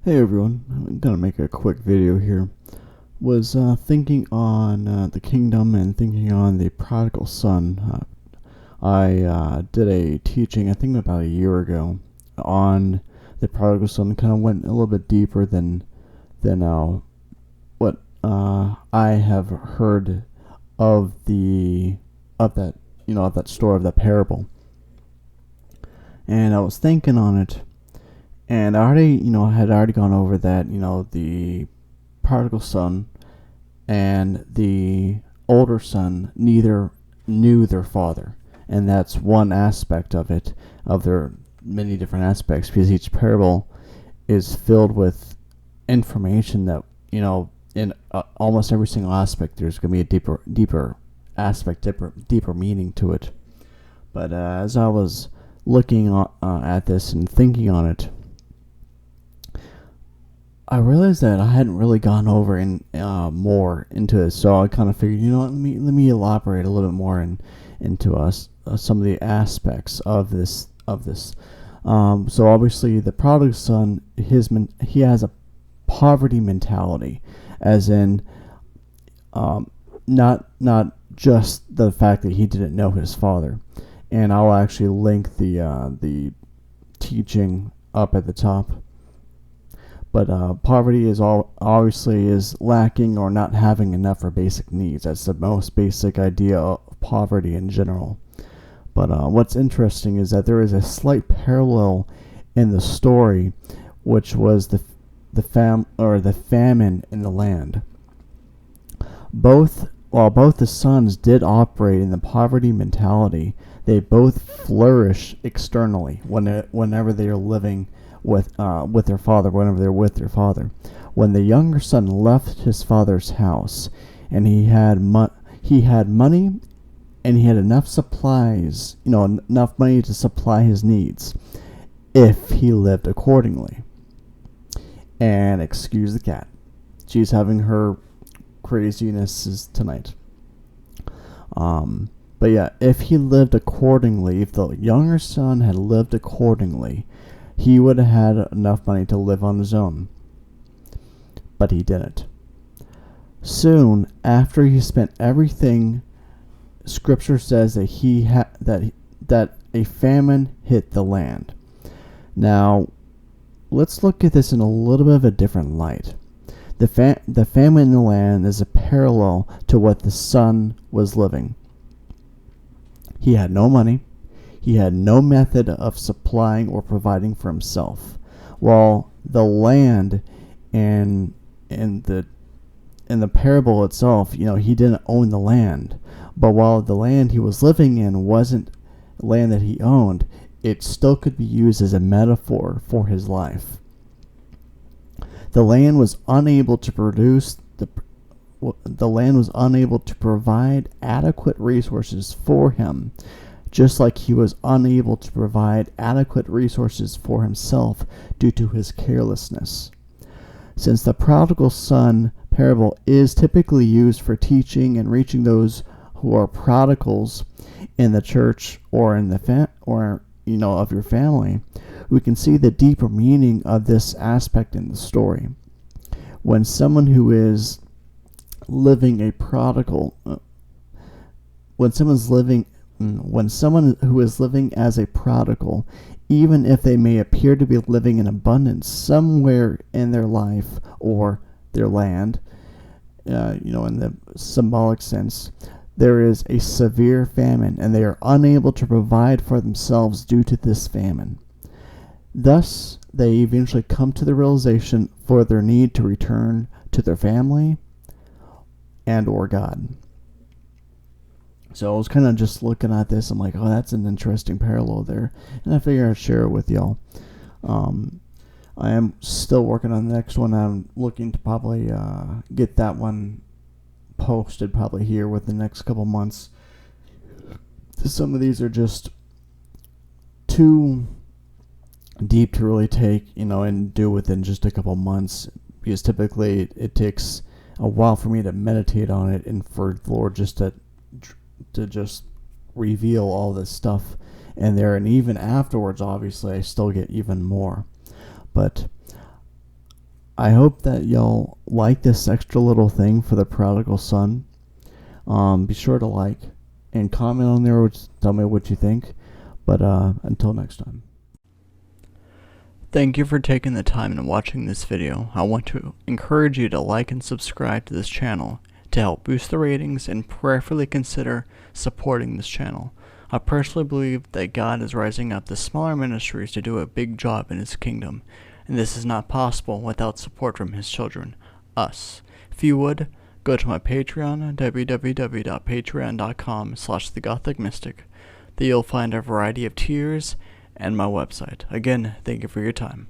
Hey everyone, I'm gonna make a quick video here. Was thinking on the kingdom and thinking on the prodigal son. I did a teaching, I think about a year ago, on the prodigal son. Kind of went a little bit deeper than what I have heard of the of that of that story, of that parable. And I was thinking on it, and I already had already gone over that the prodigal son and the older son neither knew their father, and that's one aspect of it, of their many different aspects, because each parable is filled with information that in almost every single aspect there's going to be a deeper aspect, deeper meaning to it. But as I was looking at this and thinking on it, I realized that I hadn't really gone over more into it, so I kind of figured, let me elaborate a little bit more into some of the aspects of this. So obviously, the prodigal son, he has a poverty mentality, as in, not just the fact that he didn't know his father, and I'll actually link the teaching up at the top. But poverty is obviously is lacking or not having enough for basic needs. That's the most basic idea of poverty in general. But what's interesting is that there is a slight parallel in the story, which was the famine in the land. While both the sons did operate in the poverty mentality, they both flourish externally whenever they are living with their father, whenever they're with their father. When the younger son left his father's house, and he had money, and he had enough supplies, enough money to supply his needs, if he lived accordingly. And excuse the cat, she's having her crazinesses tonight. But yeah, if he lived accordingly, if the younger son had lived accordingly, he would have had enough money to live on his own. But he didn't. Soon after he spent everything, Scripture says that that a famine hit the land. Now, let's look at this in a little bit of a different light. The famine in the land is a parallel to what the son was living. He had no money. He had no method of supplying or providing for himself, while the land in the parable itself, he didn't own the land. But while the land he was living in wasn't land that he owned, it still could be used as a metaphor for his life. The land was unable to provide adequate resources for him, just like he was unable to provide adequate resources for himself due to his carelessness. Since the prodigal son parable is typically used for teaching and reaching those who are prodigals in the church or in the of your family, we can see the deeper meaning of this aspect in the story. When someone who is living a prodigal, when someone who is living as a prodigal, even if they may appear to be living in abundance somewhere in their life or their land, in the symbolic sense, there is a severe famine, and they are unable to provide for themselves due to this famine. Thus, they eventually come to the realization for their need to return to their family and or God. So I was kind of just looking at this. I'm like, oh, that's an interesting parallel there. And I figured I'd share it with y'all. I am still working on the next one. I'm looking to probably get that one posted probably here within the next couple months. Some of these are just too deep to really take, and do within just a couple months. Because typically it takes a while for me to meditate on it and for the Lord just to just reveal all this stuff in there, and even afterwards obviously I still get even more. But I hope that y'all like this extra little thing for the Prodigal Son. Be sure to like and comment on there, tell me what you think. But until next time. Thank you for taking the time and watching this video. I want to encourage you to like and subscribe to this channel to help boost the ratings and prayerfully consider supporting this channel. I personally believe that God is rising up the smaller ministries to do a big job in His kingdom, and this is not possible without support from His children, us. If you would, go to my Patreon, www.patreon.com/thegothicmystic. There you'll find a variety of tiers and my website. Again, thank you for your time.